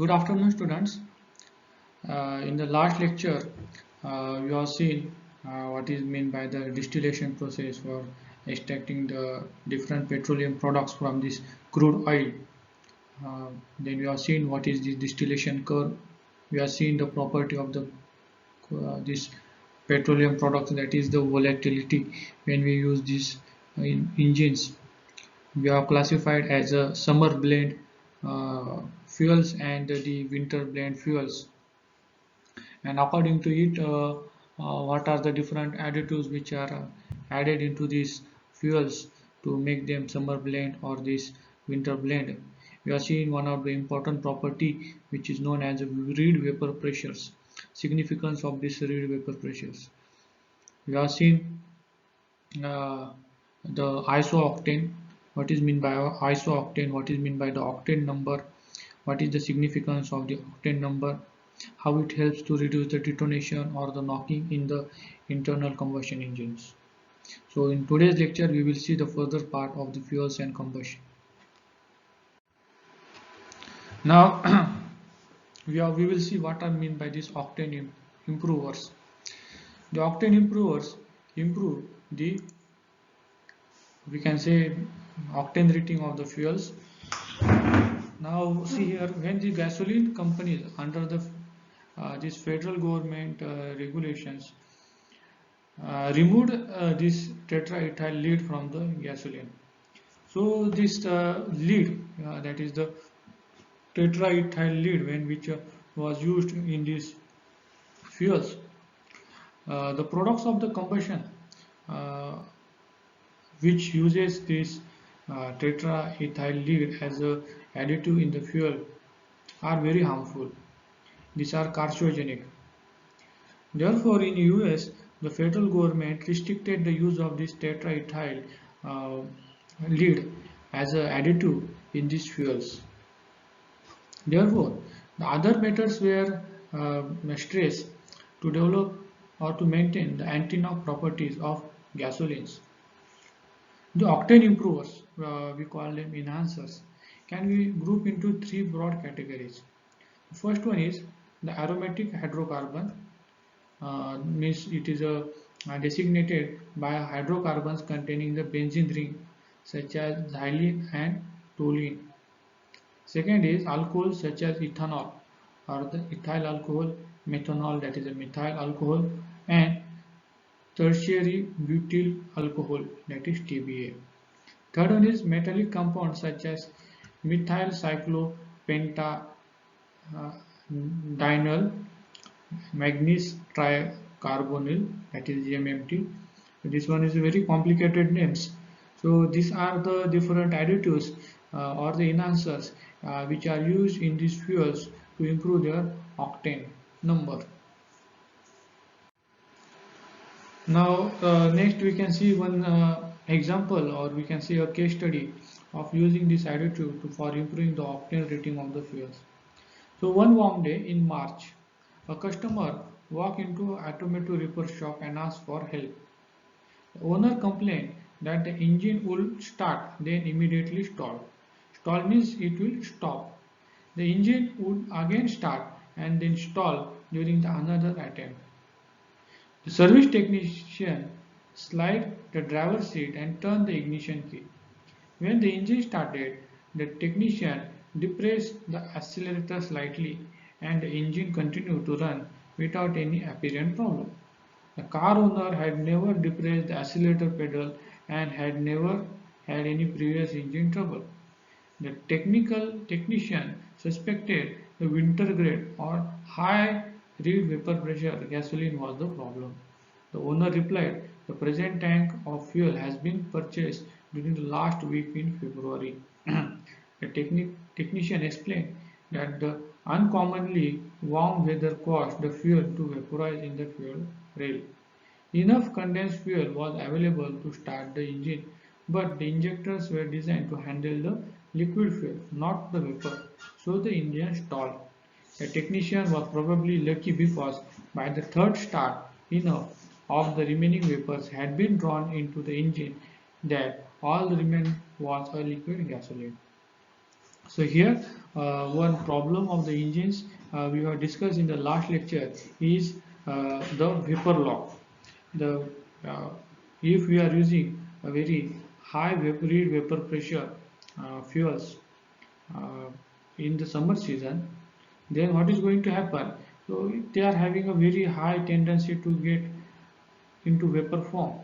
Good afternoon, students. In the last lecture, we have seen what is meant by the distillation process for extracting the different petroleum products from this crude oil. Then we have seen what is the distillation curve. We have seen the property of the this petroleum products, that is the volatility when we use these in engines. We are classified as a summer blend fuels and the winter blend fuels, and according to it, what are the different additives which are added into these fuels to make them summer blend or this winter blend. We are seeing one of the important property which is known as Reid vapor pressures. Significance of this Reid vapor pressures. We are seeing uh, the isooctane. What is mean by isooctane? What is mean by the octane number? What is the significance of the octane number? How it helps to reduce the detonation or the knocking in the internal combustion engines. So in today's lecture we will see the further part of the fuels and combustion. Now we will see what I mean by these octane improvers. The octane improvers improve the, we can say, octane rating of the fuels. Now see here, when the gasoline companies under the this federal government regulations removed this tetraethyl lead from the gasoline. So this lead, that is the tetraethyl lead, when which was used in these fuels, the products of the combustion uh, which uses this tetraethyl lead as a additive in the fuel are very harmful. These are carcinogenic. Therefore, in US, the federal government restricted the use of this tetraethyl uh, lead as an additive in these fuels. Therefore, the other methods were stressed to develop or to maintain the anti-knock properties of gasolines. The octane improvers, we call them enhancers, can be grouped into three broad categories. The first one is the aromatic hydrocarbon, means it is designated by hydrocarbons containing the benzene ring such as xylene and toluene. Second is alcohols such as ethanol or the ethyl alcohol, methanol, that is a methyl alcohol, and tertiary butyl alcohol, that is TBA. Third one is metallic compounds such as methyl cyclopentadienol, manganese tricarbonyl, that is MMT. This one is very complicated names. So these are the different additives or the enhancers which are used in these fuels to improve their octane number. Now next we can see one example, or we can see a case study of using this additive for improving the octane rating of the fuels. So one warm day in March, a customer walked into an automotive repair shop and asked for help. The owner complained that the engine would start then immediately stall. Stall means it will stop. The engine would again start and then stall during the another attempt. The service technician slid the driver's seat and turned the ignition key. When the engine started, the technician depressed the accelerator slightly and the engine continued to run without any apparent problem. The car owner had never depressed the accelerator pedal and had never had any previous engine trouble. The technician suspected the winter grade or high Reid vapor pressure gasoline was the problem. The owner replied, "The present tank of fuel has been purchased during the last week in February." The technician explained that the uncommonly warm weather caused the fuel to vaporize in the fuel rail. Enough condensed fuel was available to start the engine, but the injectors were designed to handle the liquid fuel, not the vapor, so the engine stalled. The technician was probably lucky because by the third start, enough of the remaining vapors had been drawn into the engine that all remained was a liquid gasoline. So here one problem of the engines we have discussed in the last lecture is the vapor lock. The if we are using a very high vapor pressure fuels uh, in the summer season, then what is going to happen? So they are having a very high tendency to get into vapor form,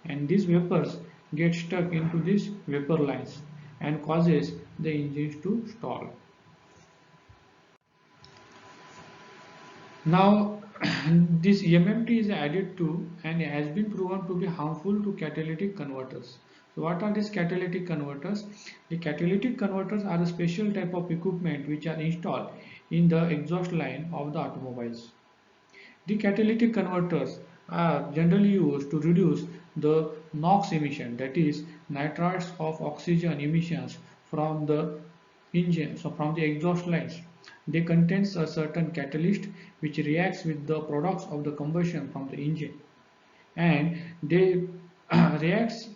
and these vapors get stuck into these vapor lines and causes the engines to stall. Now, this MMT is added to and has been proven to be harmful to catalytic converters. So what are these catalytic converters? The catalytic converters are a special type of equipment which are installed in the exhaust line of the automobiles. The catalytic converters are generally used to reduce the NOx emission, that is nitrites of oxygen emissions from the engine, so from the exhaust lines. They contain a certain catalyst which reacts with the products of the combustion from the engine, and they reacts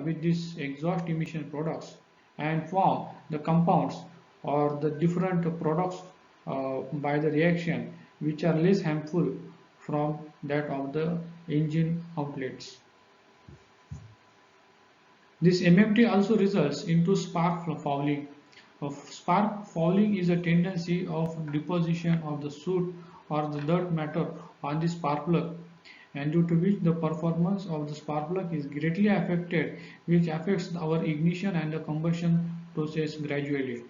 with these exhaust emission products and form the compounds or the different products by the reaction which are less harmful from that of the engine outlets. This MMT also results into spark fouling. Spark fouling is a tendency of deposition of the soot or the dirt matter on the spark plug, and due to which the performance of the spark plug is greatly affected, which affects our ignition and the combustion process gradually.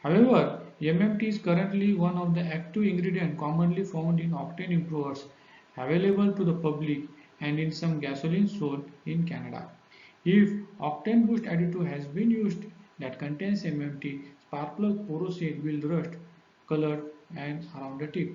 However, MMT is currently one of the active ingredients commonly found in octane improvers available to the public and in some gasoline sold in Canada. If octane boost additive has been used that contains MMT, spark plug porosity will rust, color and around the tip.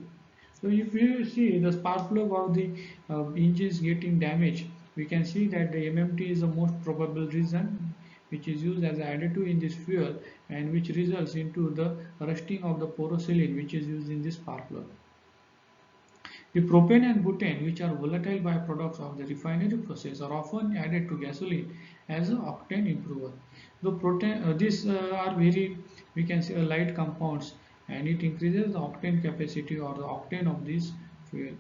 So if you see the spark plug of the engines getting damaged, we can see that the MMT is the most probable reason which is used as an additive in this fuel and which results into the rusting of the porcelain which is used in this spark plug. The propane and butane, which are volatile byproducts of the refinery process, are often added to gasoline as an octane improver. The protein, these are very, we can say, light compounds, and it increases the octane capacity or the octane of this fuel.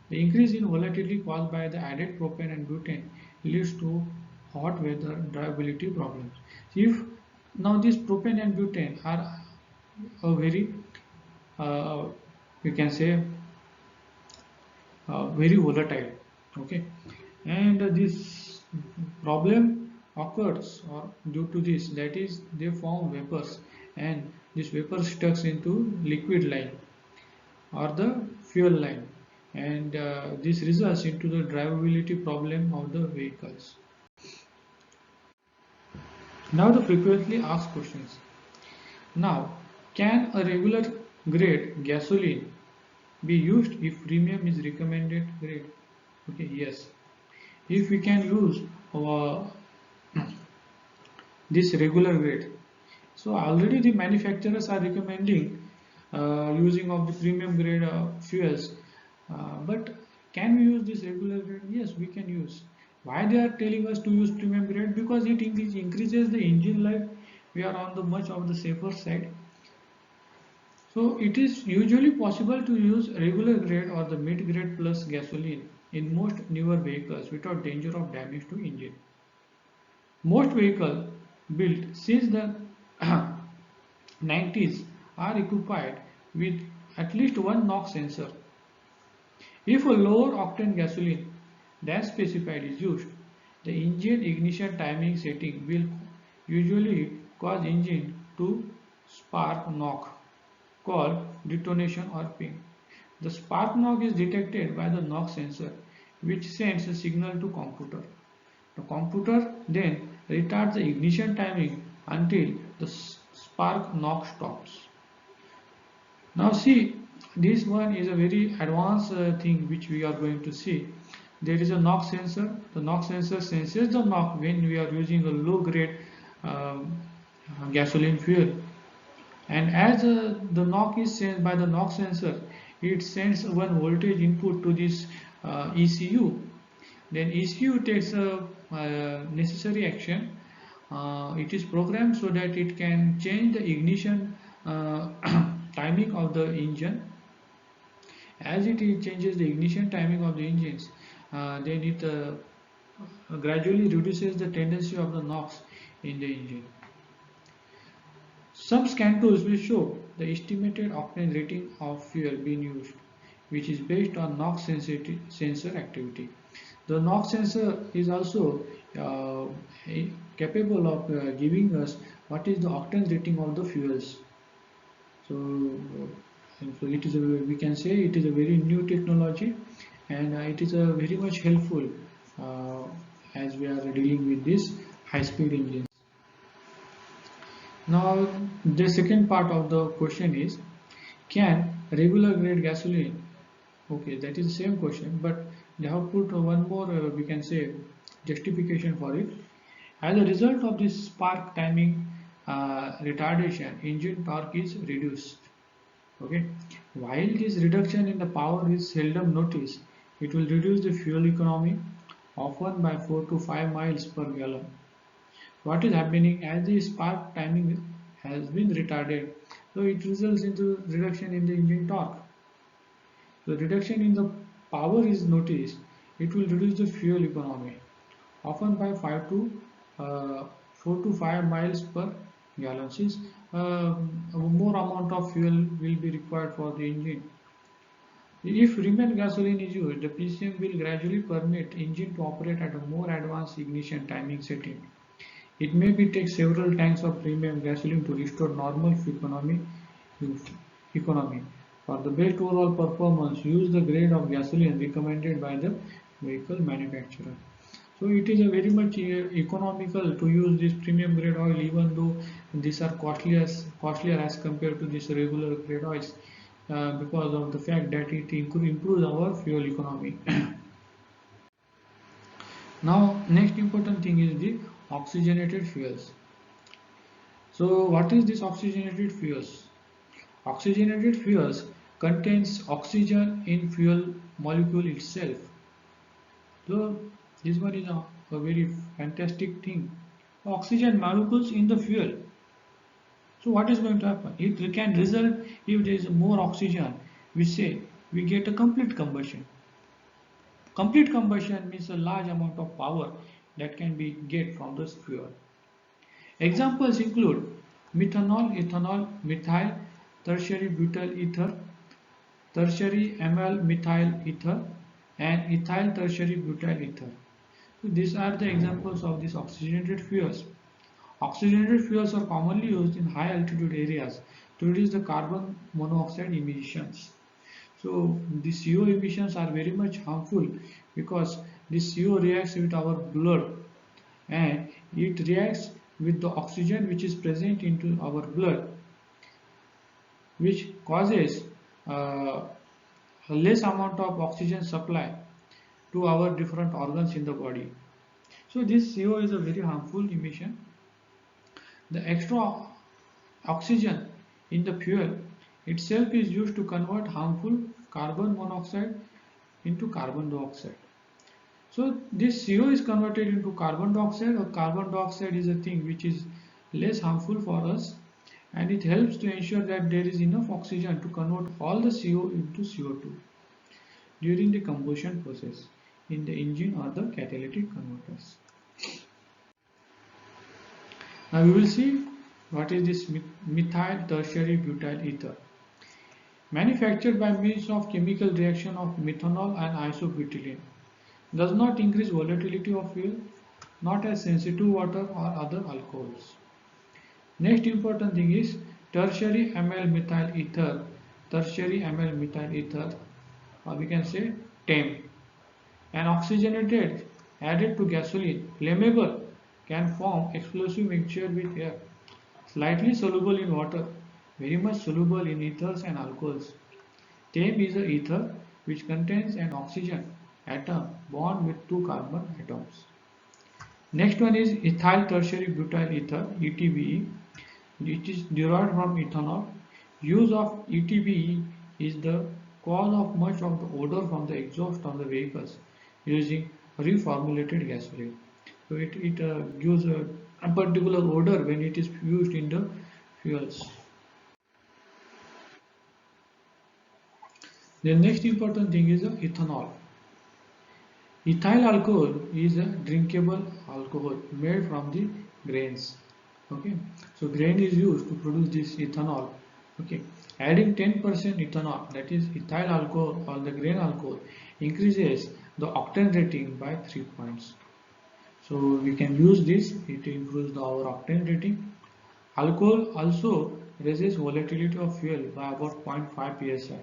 The increase in volatility caused by the added propane and butane leads to hot weather drivability problems. If now these propane and butane are a very, we can say, very volatile, okay, and this problem occurs or due to this, that is they form vapors, and this vapor stuck into liquid line or the fuel line, and this results into the drivability problem of the vehicles. Now the frequently asked questions. Now, can a regular grade gasoline be used if premium is recommended grade? Okay, yes. If we can use this regular grade, so already the manufacturers are recommending using of the premium grade fuels, but can we use this regular grade? Yes, we can use. Why they are telling us to use premium grade? Because it increases the engine life. We are on the much of the safer side. So it is usually possible to use regular grade or the mid grade plus gasoline in most newer vehicles without danger of damage to engine. Most vehicles built since the 90s are equipped with at least one NOx sensor. If a lower octane gasoline than specified is used, the engine ignition timing setting will usually cause engine to spark knock, called detonation or ping. The spark knock is detected by the knock sensor, which sends a signal to computer. The computer then retards the ignition timing until the spark knock stops. Now see, this one is a very advanced thing which we are going to see. There is a knock sensor. The knock sensor senses the knock when we are using a low grade gasoline fuel, and as the knock is sensed by the knock sensor, it sends one voltage input to this ECU. Then ECU takes a necessary action It is programmed so that it can change the ignition timing of the engine. As it changes the ignition timing of the engines, then it gradually reduces the tendency of the NOx in the engine. Some scan tools will show the estimated octane rating of fuel being used, which is based on NOx sensor activity. The NOx sensor is also uh, capable of giving us what is the octane rating of the fuels. So, so it is we can say it is a very new technology, and it is a very much helpful uh, as we are dealing with this high-speed engines. Now, the second part of the question is, can regular grade gasoline? Okay, that is the same question, but they have put one more, we can say, justification for it. As a result of this spark timing retardation, engine torque is reduced. Okay, while this reduction in the power is seldom noticed, it will reduce the fuel economy, often by 4 to 5 miles per gallon. What is happening as the spark timing has been retarded, so it results into reduction in the engine torque. The reduction in the power is noticed, it will reduce the fuel economy, often by 4 to 5 miles per gallon, since more amount of fuel will be required for the engine. If remaining gasoline is used, the PCM will gradually permit engine to operate at a more advanced ignition timing setting. It may take several tanks of premium gasoline to restore normal economy. For the best overall performance, use the grade of gasoline recommended by the vehicle manufacturer. So it is a very much economical to use this premium grade oil, even though these are costlier as compared to this regular grade oils, because of the fact that it improves our fuel economy. Now, next important thing is the oxygenated fuels. So, what is this oxygenated fuels? Oxygenated fuels contains oxygen in fuel molecule itself. So, this one is a very fantastic thing. Oxygen molecules in the fuel. So, what is going to happen? It can result if there is more oxygen. We say we get a complete combustion. Complete combustion means a large amount of power that can be get from this fuel. Examples include methanol, ethanol, methyl, tertiary butyl ether, tertiary amyl methyl ether, and ethyl tertiary butyl ether. So these are the examples of these oxygenated fuels. Oxygenated fuels are commonly used in high altitude areas to reduce the carbon monoxide emissions. So the CO emissions are very much harmful because this CO reacts with our blood, and it reacts with the oxygen which is present into our blood, which causes a less amount of oxygen supply to our different organs in the body. So this CO is a very harmful emission. The extra oxygen in the fuel itself is used to convert harmful carbon monoxide into carbon dioxide. So this CO is converted into carbon dioxide, or carbon dioxide is a thing which is less harmful for us, and it helps to ensure that there is enough oxygen to convert all the CO into CO2 during the combustion process in the engine or the catalytic converters. Now we will see what is this methyl tertiary butyl ether. Manufactured by means of chemical reaction of methanol and isobutylene. Does not increase volatility of fuel, not as sensitive water or other alcohols. Next important thing is tertiary amyl methyl ether, tertiary amyl methyl ether, or we can say TAME. An oxygenated added to gasoline, flammable, can form explosive mixture with air, slightly soluble in water, very much soluble in ethers and alcohols. TAME is a ether which contains an oxygen atom bond with two carbon atoms. Next one is ethyl tertiary butyl ether, ETBE. It is derived from ethanol. Use of ETBE is the cause of much of the odor from the exhaust of the vehicles using reformulated gasoline. So it gives a particular odor when it is used in the fuels. The next important thing is the ethanol. Ethyl alcohol is a drinkable alcohol made from the grains. Okay, so grain is used to produce this ethanol. Okay, adding 10% ethanol, that is ethyl alcohol or the grain alcohol, increases the octane rating by 3 points. So we can use this, it improves our octane rating. Alcohol also raises volatility of fuel by about 0.5 psi.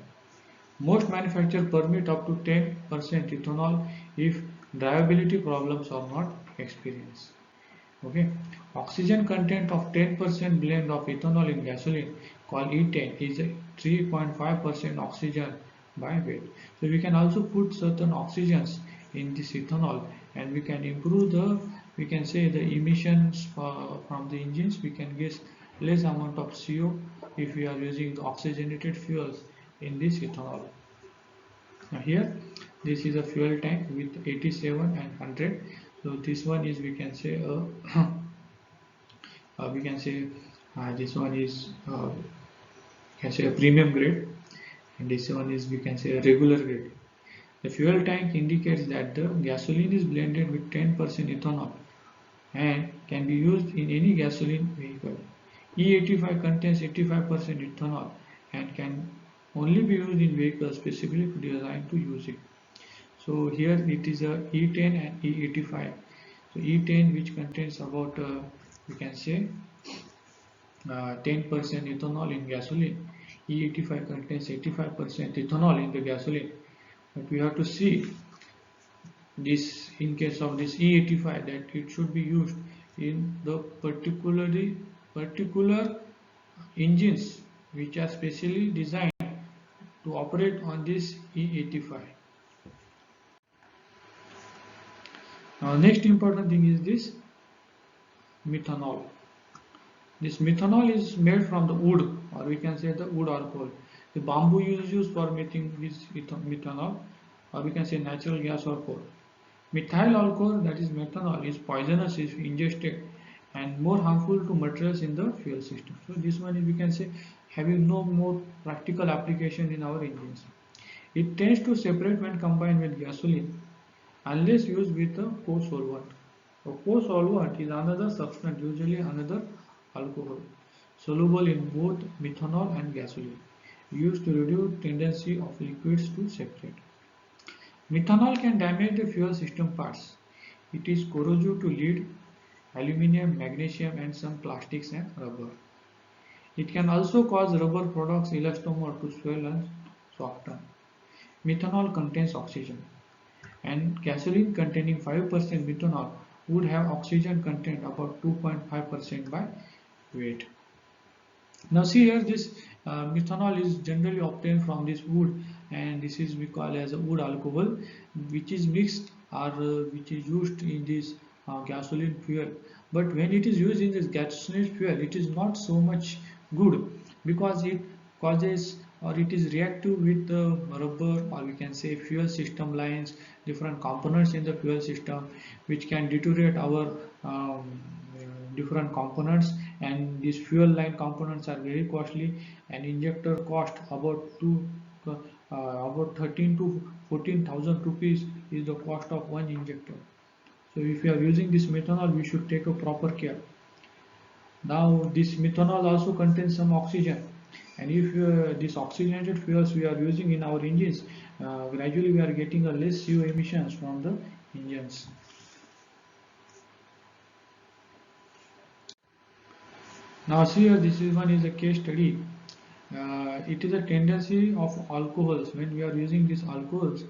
Most manufacturers permit up to 10% ethanol if drivability problems are not experienced. Okay, oxygen content of 10% blend of ethanol in gasoline called E10 is 3.5% oxygen by weight. So we can also put certain oxygens in this ethanol, and we can improve the, we can say, the emissions from the engines. We can get less amount of CO if we are using the oxygenated fuels in this ethanol. Now here this is a fuel tank with 87 and 100. So this one is, we can say, we can say this one is can say a premium grade, and this one is, we can say, a regular grade. The fuel tank indicates that the gasoline is blended with 10% ethanol and can be used in any gasoline vehicle. E85 contains 85% ethanol and can only be used in vehicles specifically designed to use it. So here it is a E10 and E85. So E10, which contains about we can say 10% ethanol in gasoline. E85 contains 85% ethanol in the gasoline. But we have to see this, in case of this E85, that it should be used in the particular engines which are specially designed to operate on this E85. Now next important thing is this methanol. This methanol is made from the wood, or we can say the wood alcohol. The bamboo is used for making this methanol, or we can say natural gas or coal. Methyl alcohol, that is methanol, is poisonous if ingested and more harmful to materials in the fuel system. So this one is, we can say, having no more practical application in our engines. It tends to separate when combined with gasoline unless used with a co-solvent. A co-solvent is another substance, usually another alcohol, soluble in both methanol and gasoline, used to reduce tendency of liquids to separate. Methanol can damage the fuel system parts. It is corrosive to lead, aluminium, magnesium, and some plastics and rubber. It can also cause rubber products elastomer to swell and soften. Methanol contains oxygen, and gasoline containing 5% methanol would have oxygen content about 2.5% by weight. Now see here, this methanol is generally obtained from this wood, and this is we call as a wood alcohol, which is mixed or which is used in this gasoline fuel. But when it is used in this gasoline fuel, it is not so much good, because it causes, or it is reactive with the rubber, or we can say fuel system lines, different components in the fuel system, which can deteriorate our different components. And these fuel line components are very costly, and injector cost about 13 to 14,000 rupees is the cost of one injector. So if you are using this methanol, we should take a proper care. Now this methanol also contains some oxygen, and if this oxygenated fuels we are using in our engines, gradually we are getting a less CO emissions from the engines. Now see here, this is one is a case study. It is a tendency of alcohols. When we are using these alcohols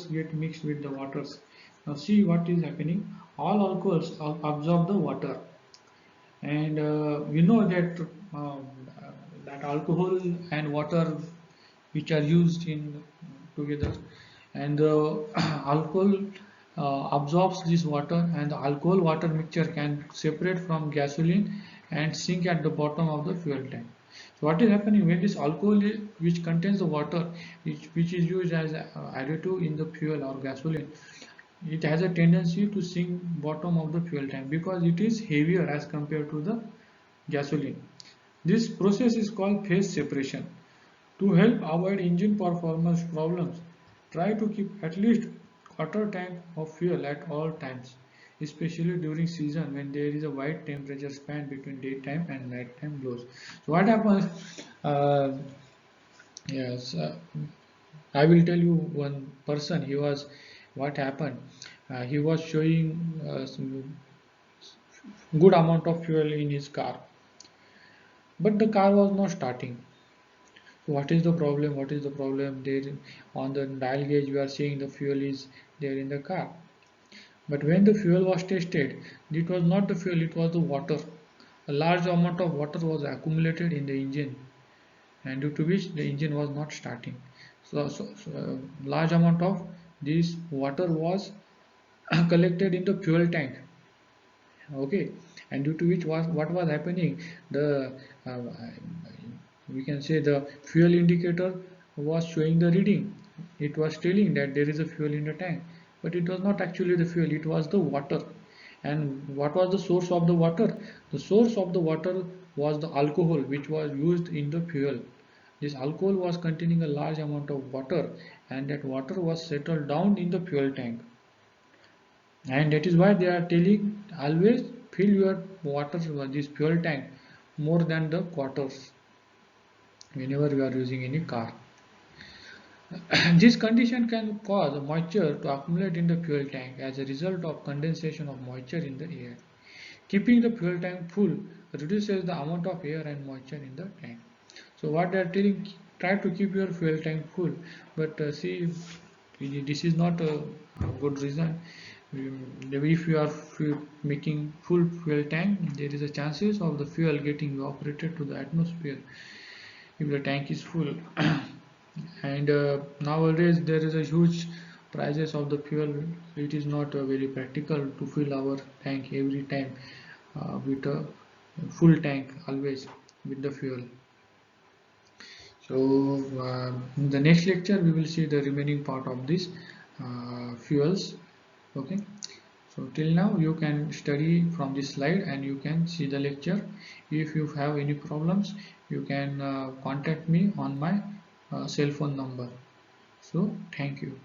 get mixed with the waters. Now see what is happening. All alcohols absorb the water, and we know that that alcohol and water which are used in together, and the alcohol absorbs this water, and the alcohol water mixture can separate from gasoline and sink at the bottom of the fuel tank. So what is happening when this alcohol which contains the water, which is used as additive in the fuel or gasoline, it has a tendency to sink bottom of the fuel tank because it is heavier as compared to the gasoline. This process is called phase separation. To help avoid engine performance problems, try to keep at least quarter tank of fuel at all times, especially during season when there is a wide temperature span between daytime and nighttime blows. So what happens? Uh, yes, I will tell you one person. He was what happened. He was showing some good amount of fuel in his car, but the car was not starting. So what is the problem? What is the problem? There on the dial gauge we are seeing the fuel is there in the car. But when the fuel was tested, it was not the fuel, it was the water. A large amount of water was accumulated in the engine, and due to which the engine was not starting. So large amount of this water was collected in the fuel tank. Okay, and due to which was what was happening, the uh, we can say the fuel indicator was showing the reading. It was telling that there is a fuel in the tank, but it was not actually the fuel, it was the water. And what was the source of the water? The source of the water was the alcohol which was used in the fuel. This alcohol was containing a large amount of water, and that water was settled down in the fuel tank. And that is why they are telling always fill your water, this fuel tank, more than the quarters whenever you are using any car. This condition can cause moisture to accumulate in the fuel tank as a result of condensation of moisture in the air. Keeping the fuel tank full reduces the amount of air and moisture in the tank. So what they are telling, try to keep your fuel tank full, but see, this is not a good reason. If you are making full fuel tank, there is a chances of the fuel getting evaporated to the atmosphere if the tank is full. And nowadays there is a huge prices of the fuel. It is not very practical to fill our tank every time with a full tank always with the fuel. So in the next lecture we will see the remaining part of this fuels. Okay, so till now you can study from this slide and you can see the lecture. If you have any problems, you can contact me on my cell phone number. So thank you.